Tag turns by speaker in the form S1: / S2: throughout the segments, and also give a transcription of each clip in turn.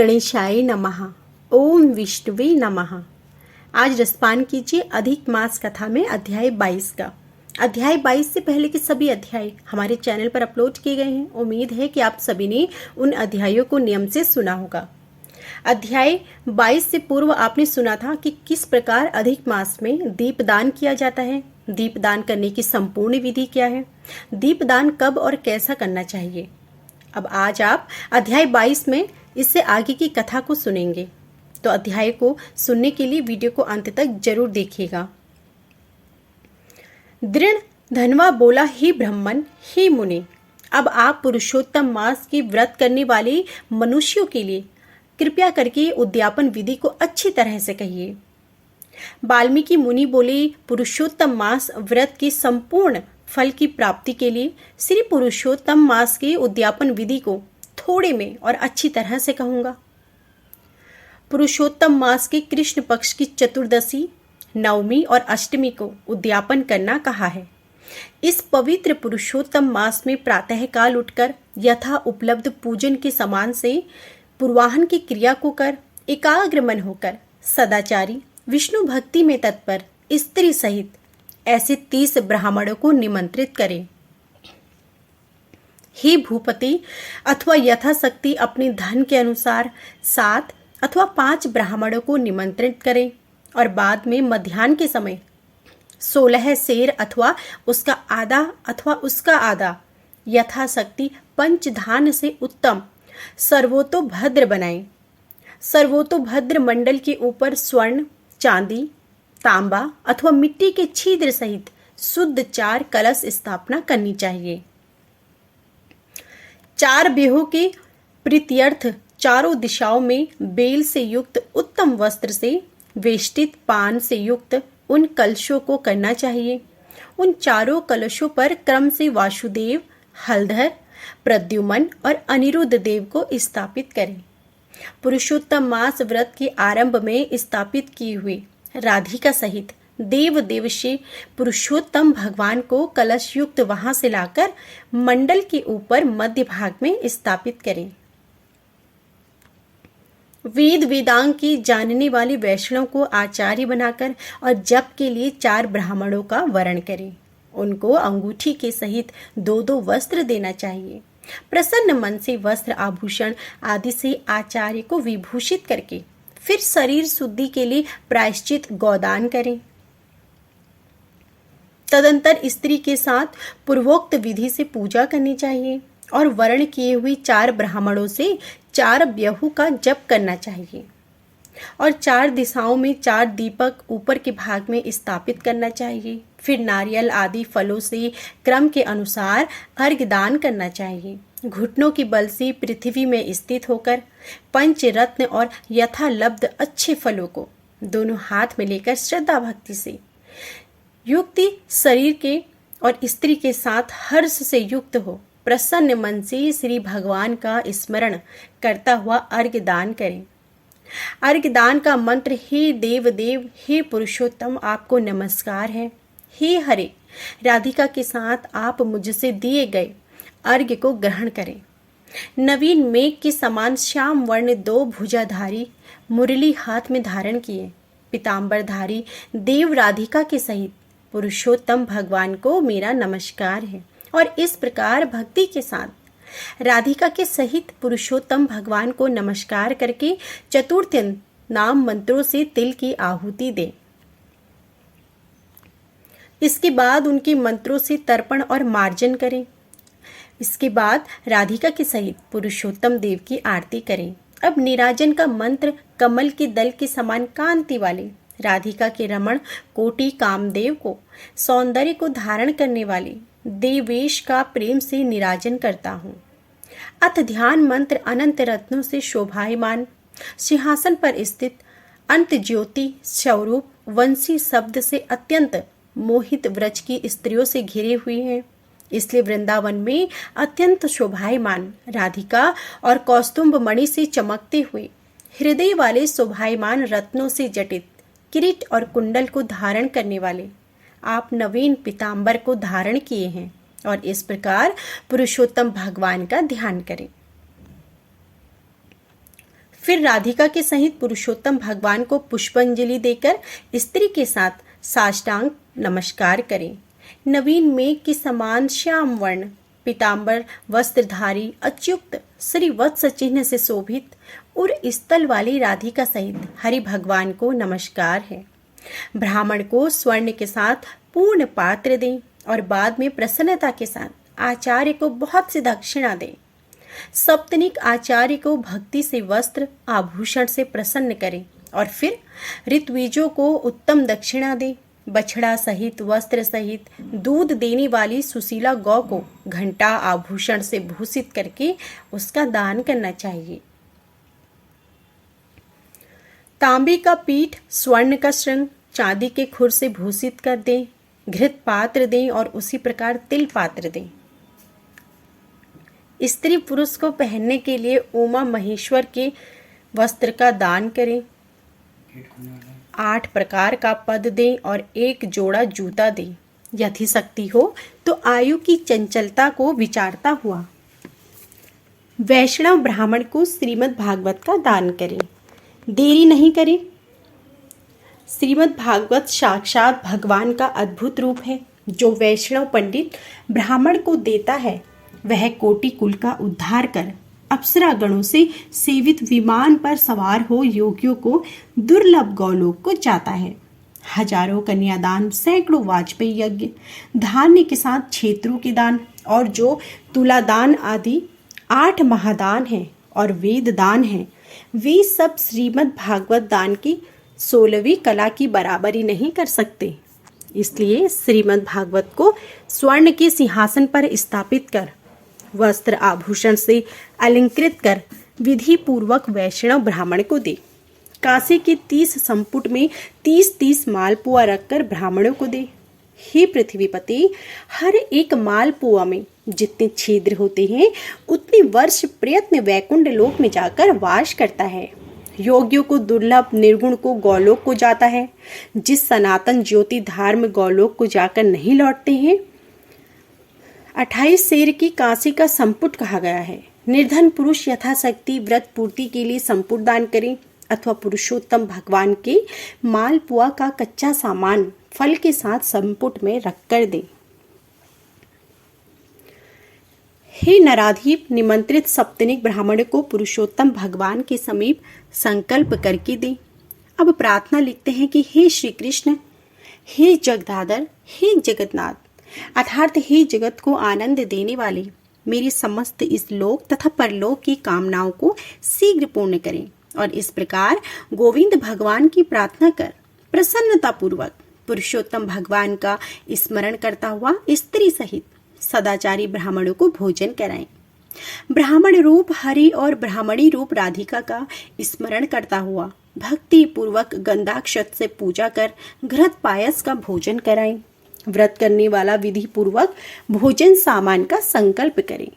S1: गणेशाय नमः। ओम विष्णुवे नमः। आज रसपान कीजिए अधिक मास कथा में अध्याय 22 का। अध्याय 22 से पहले के सभी अध्याय हमारे चैनल पर अपलोड किए गए हैं। उम्मीद है कि आप सभी ने उन अध्यायों को नियम से सुना होगा। अध्याय 22 से पूर्व आपने सुना था कि किस प्रकार अधिक मास में दीपदान किया जाता है, दीपदान करने की संपूर्ण विधि क्या है, दीपदान कब और कैसा करना चाहिए। अब आज आप अध्याय 22 में इससे आगे की कथा को सुनेंगे, तो अध्याय को सुनने के लिए वीडियो को अंत तक जरूर देखिएगा। दृढ़ धनवा बोला, ही ब्राह्मण ही मुनि, अब आप पुरुषोत्तम मास की व्रत करने वाले मनुष्यों के लिए कृपया करके उद्यापन विधि को अच्छी तरह से कहिए। वाल्मीकि मुनि बोले, पुरुषोत्तम मास व्रत की संपूर्ण फल की प्राप्ति के लिए श्री पुरुषोत्तम मास के उद्यापन विधि को थोड़े में और अच्छी तरह से कहूंगा। पुरुषोत्तम मास के कृष्ण पक्ष की चतुर्दशी, नवमी और अष्टमी को उद्यापन करना कहा है। इस पवित्र पुरुषोत्तम मास में प्रातःकाल उठकर यथा उपलब्ध पूजन के समान से पूर्वाहन की क्रिया को कर एकाग्र मन होकर सदाचारी विष्णु भक्ति में तत्पर स्त्री सहित ऐसे 30 ब्राह्मणों को निमंत्रित करें। हे भूपति, अथवा यथाशक्ति अपने धन के अनुसार 7 अथवा 5 ब्राह्मणों को निमंत्रित करें और बाद में मध्याह्न के समय 16 सेर अथवा उसका आधा यथाशक्ति पंचधान से उत्तम सर्वोतोभद्र बनाएं। सर्वोतोभद्र मंडल के ऊपर स्वर्ण, चांदी, तांबा अथवा मिट्टी के छिद्र सहित शुद्ध 4 कलश स्थापना करनी चाहिए। 4 बेहों के प्रीत्यर्थ चारों दिशाओं में बेल से युक्त उत्तम वस्त्र से वेष्टित पान से युक्त उन कलशों को करना चाहिए। उन चारों कलशों पर क्रम से वासुदेव, हलधर, प्रद्युमन और अनिरुद्ध देव को स्थापित करें। पुरुषोत्तम मास व्रत के आरंभ में स्थापित की हुई राधिका सहित देव देवशी पुरुषोत्तम भगवान को कलश युक्त वहां से लाकर मंडल के ऊपर मध्य भाग में स्थापित करें। वेद वेदांग की जानने वाले वैष्णव को आचार्य बनाकर और जप के लिए 4 ब्राह्मणों का वरण करें। उनको अंगूठी के सहित 2-2 वस्त्र देना चाहिए। प्रसन्न मन से वस्त्र आभूषण आदि से आचार्य को विभूषित करके फिर शरीर शुद्धि के लिए प्रायश्चित गोदान करें। तदंतर स्त्री के साथ पूर्वोक्त विधि से पूजा करनी चाहिए और वर्ण किए हुए 4 ब्राह्मणों से 4 ब्याहु का जप करना चाहिए और 4 दिशाओं में 4 दीपक ऊपर के भाग में स्थापित करना चाहिए। फिर नारियल आदि फलों से क्रम के अनुसार अर्घ्य दान करना चाहिए। घुटनों की बल से पृथ्वी में स्थित होकर पंचरत्न और यथालब्ध अच्छे फलों को दोनों हाथ में लेकर श्रद्धा भक्ति से युक्ति शरीर के और स्त्री के साथ हर्ष से युक्त हो प्रसन्न मन से श्री भगवान का स्मरण करता हुआ अर्घ्य दान करें। अर्घ्य दान का मंत्र, हे देव देव, हे पुरुषोत्तम, आपको नमस्कार है। हे हरे, राधिका के साथ आप मुझसे दिए गए अर्घ्य को ग्रहण करें। नवीन मेघ के समान श्याम वर्ण 2 भुजाधारी मुरली हाथ में धारण किए पीताम्बरधारी देव राधिका के सहित पुरुषोत्तम भगवान को मेरा नमस्कार है। और इस प्रकार भक्ति के साथ राधिका के सहित पुरुषोत्तम भगवान को नमस्कार करके चतुर्थ्य नाम मंत्रों से तिल की आहुति दें। इसके बाद उनके मंत्रों से तर्पण और मार्जन करें। इसके बाद राधिका के सहित पुरुषोत्तम देव की आरती करें। अब निराजन का मंत्र कमल के दल के समान कांति वाले राधिका के रमण कोटि कामदेव को सौंदर्य को धारण करने वाले देवेश का प्रेम से निराजन करता हूँ। अथ ध्यान मंत्र अनंत रत्नों से शोभायमान सिंहासन पर स्थित अंत ज्योति स्वरूप वंशी शब्द से अत्यंत मोहित व्रज की स्त्रियों से घिरे हुए हैं। इसलिए वृंदावन में अत्यंत शोभायमान राधिका और कौस्तुभ मणि से चमकते हुए हृदय वाले शोभायमान रत्नों से जटित किरीट और कुंडल को धारण करने वाले आप नवीन पीताम्बर को धारण किए हैं और इस प्रकार पुरुषोत्तम भगवान का ध्यान करें। फिर राधिका के सहित पुरुषोत्तम भगवान को पुष्पांजलि देकर स्त्री के साथ साष्टांग नमस्कार करें। नवीन मेघ के समान श्याम वर्ण पीतांबर वस्त्रधारी अच्युत श्री वत्स चिन्ह से शोभित और स्थल वाली राधिका सहित हरि भगवान को नमस्कार है। ब्राह्मण को स्वर्ण के साथ पूर्ण पात्र दें और बाद में प्रसन्नता के साथ आचार्य को बहुत सी दक्षिणा दें। सप्तनिक आचार्य को भक्ति से वस्त्र आभूषण से प्रसन्न करें और फिर ऋत्विजों को उत्तम दक्षिणा दें। बछड़ा सहित वस्त्र सहित दूध देने वाली सुशीला गौ को घंटा आभूषण से भूषित करके उसका दान करना चाहिए। तांबे का पीठ, स्वर्ण का श्रृंग चांदी के खुर से भूषित कर दें। घृत पात्र दें और उसी प्रकार तिल पात्र दें। स्त्री पुरुष को पहनने के लिए उमा महेश्वर के वस्त्र का दान करें। 8 प्रकार का पद दें और 1 जोड़ा जूता दें। यथाशक्ति हो तो आयु की चंचलता को विचारता हुआ वैष्णव ब्राह्मण को श्रीमद् भागवत का दान करें। देरी नहीं करें। श्रीमद् भागवत साक्षात भगवान का अद्भुत रूप है। जो वैष्णव पंडित ब्राह्मण को देता है वह कोटि कुल का उद्धार कर अप्सरा गणों से सेवित विमान पर सवार हो योगियों को दुर्लभ गौलोक को जाता है। हजारों कन्यादान, सैकड़ों वाजपेयी यज्ञ, धान्य के साथ क्षेत्रों के दान और जो तुलादान आदि 8 महादान हैं और वेद दान हैं, वे सब श्रीमद् भागवत दान की 16वीं कला की बराबरी नहीं कर सकते। इसलिए श्रीमद् भागवत को स्वर्ण के सिंहासन पर स्थापित कर वस्त्र आभूषण से अलंकृत कर विधि पूर्वक वैष्णव ब्राह्मण को दे। कांसे के 30 संपुट में 30-30 मालपुआ रखकर ब्राह्मणों को दे। हे पृथ्वीपति, हर एक मालपुआ में जितने छिद्र होते हैं उतने वर्ष प्रयत्न वैकुंठ लोक में जाकर वास करता है। योगियों को दुर्लभ निर्गुण को गौलोक को जाता है। जिस सनातन ज्योति धार्म गौलोक को जाकर नहीं लौटते हैं 28 शेर की कांसी का संपुट कहा गया है। निर्धन पुरुष यथाशक्ति व्रत पूर्ति के लिए संपुट दान करें अथवा पुरुषोत्तम भगवान के मालपुआ का कच्चा सामान फल के साथ संपुट में रखकर दें। हे नराधीप, निमंत्रित सप्तनिक ब्राह्मण को पुरुषोत्तम भगवान के समीप संकल्प करके दें। अब प्रार्थना लिखते हैं कि हे श्री कृष्ण, हे जगदाधर, हे जगन्नाथ, अर्थात हे जगत को आनंद देने वाले, मेरी समस्त इस लोक तथा परलोक की कामनाओं को शीघ्र पूर्ण करें। और इस प्रकार गोविंद भगवान की प्रार्थना कर प्रसन्नता पूर्वक पुरुषोत्तम भगवान का स्मरण करता हुआ स्त्री सहित सदाचारी ब्राह्मणों को भोजन कराएं। ब्राह्मण रूप हरि और ब्राह्मणी रूप राधिका का स्मरण करता हुआ भक्ति पूर्वक गंधाक्षत से पूजा कर घृत पायस का भोजन कराएं। व्रत करने वाला विधि पूर्वक भोजन सामान का संकल्प करे।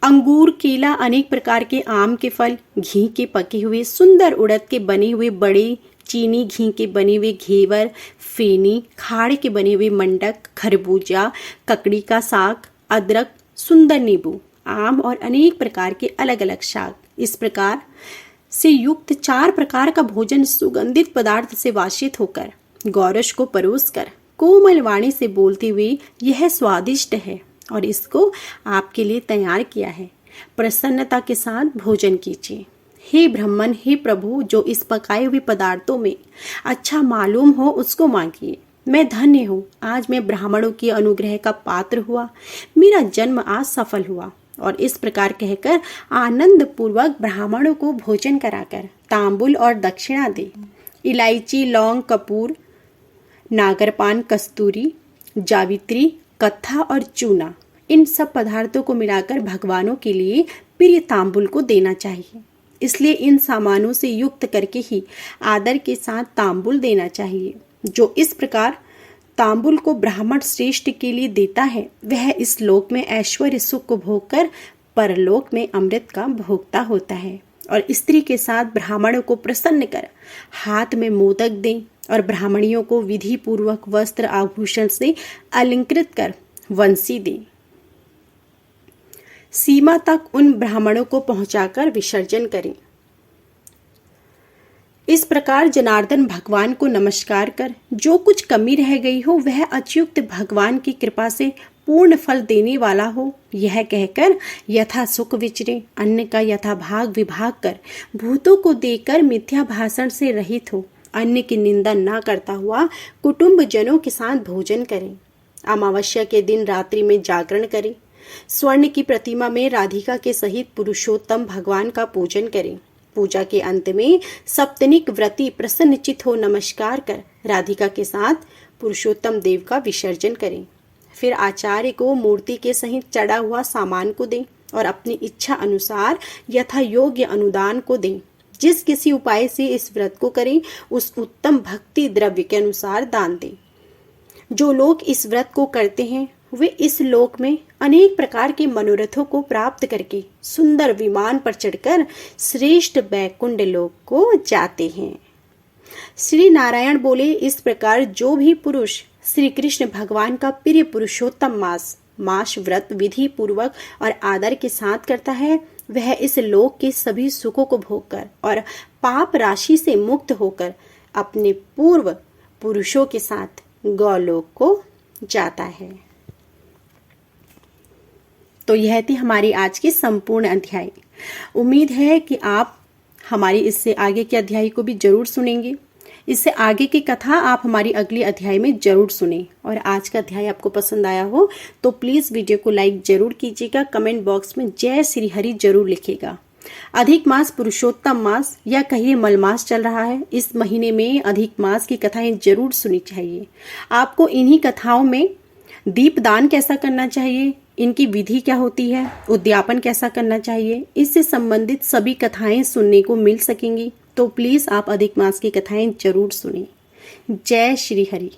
S1: अंगूर, केला, अनेक प्रकार के आम के फल, घी के पके हुए, सुंदर उड़द के बने हुए बड़े, चीनी घी के बने हुए घेवर, फेनी, खाड़ के बने हुए मंडक, खरबूजा, ककड़ी का साग, अदरक, सुंदर नींबू, आम और अनेक प्रकार के अलग अलग शाक, इस प्रकार से युक्त 4 प्रकार का भोजन सुगंधित पदार्थ से वासित होकर गौरश को परोस कर कोमल वाणी से बोलते हुए यह स्वादिष्ट है और इसको आपके लिए तैयार किया है, प्रसन्नता के साथ भोजन कीजिए। हे ब्राह्मण, हे प्रभु, जो इस पकाए हुए पदार्थों में अच्छा मालूम हो उसको मांगिए। मैं धन्य हूँ, आज मैं ब्राह्मणों के अनुग्रह का पात्र हुआ, मेरा जन्म आज सफल हुआ। और इस प्रकार कहकर आनंद पूर्वक ब्राह्मणों को भोजन कराकर तांबुल और दक्षिणा दे। इलायची, लौंग, कपूर, नागरपान, कस्तूरी, जावित्री, कत्था और चूना, इन सब पदार्थों को मिलाकर भगवानों के लिए प्रिय तांबुल को देना चाहिए। इसलिए इन सामानों से युक्त करके ही आदर के साथ तांबुल देना चाहिए। जो इस प्रकार तांबुल को ब्राह्मण श्रेष्ठ के लिए देता है वह इस लोक में ऐश्वर्य सुख को भोग कर परलोक में अमृत का भोक्ता होता है। और स्त्री के साथ ब्राह्मणों को प्रसन्न कर हाथ में मोदक दें और ब्राह्मणियों को विधि पूर्वक वस्त्र आभूषण से अलंकृत कर वंशी दें। सीमा तक उन ब्राह्मणों को पहुंचाकर विसर्जन करें। इस प्रकार जनार्दन भगवान को नमस्कार कर जो कुछ कमी रह गई हो वह अच्युत भगवान की कृपा से पूर्ण फल देने वाला हो, यह कहकर यथा सुख विचरे, अन्न का यथा भाग विभाग कर भूतों को देकर मिथ्या भाषण से रहित हो, अन्न की निंदा न करता हुआ कुटुंब जनों के साथ भोजन करें। अमावस्या के दिन रात्रि में जागरण करें। स्वर्ण की प्रतिमा में राधिका के सहित पुरुषोत्तम भगवान का पूजन करें। पूजा के अंत में सप्तनिक व्रती प्रसन्नचित हो नमस्कार कर राधिका के साथ पुरुषोत्तम देव का विसर्जन करें। फिर आचार्य को मूर्ति के सहित चढ़ा हुआ सामान को दें और अपनी इच्छा अनुसार यथा योग्य अनुदान को दें। जिस किसी उपाय से इस व्रत को करें उस उत्तम भक्ति द्रव्य के अनुसार दान दें। जो लोग इस व्रत को करते हैं वे इस लोक में अनेक प्रकार के मनोरथों को प्राप्त करके सुंदर विमान पर चढ़कर श्रेष्ठ बैकुंठ लोक को जाते हैं। श्री नारायण बोले, इस प्रकार जो भी पुरुष श्री कृष्ण भगवान का प्रिय पुरुषोत्तम मास व्रत विधि पूर्वक और आदर के साथ करता है वह इस लोक के सभी सुखों को भोगकर और पाप राशि से मुक्त होकर अपने पूर्व पुरुषों के साथ गौलोक को जाता है। तो यह थी हमारी आज की संपूर्ण अध्याय। उम्मीद है कि आप हमारी इससे आगे के अध्याय को भी जरूर सुनेंगे। इससे आगे की कथा आप हमारी अगली अध्याय में जरूर सुने। और आज का अध्याय आपको पसंद आया हो तो प्लीज वीडियो को लाइक जरूर कीजिएगा। कमेंट बॉक्स में जय श्री हरि जरूर लिखिएगा। अधिक मास पुरुषोत्तम मास या कहिए मलमास चल रहा है। इस महीने में अधिक मास की कथाएं जरूर सुनी चाहिए। आपको इन्हीं कथाओं में दीपदान कैसा करना चाहिए, इनकी विधि क्या होती है, उद्यापन कैसा करना चाहिए, इससे संबंधित सभी कथाएं सुनने को मिल सकेंगी। तो प्लीज आप अधिक मास की कथाएं जरूर सुनें। जय श्री हरि।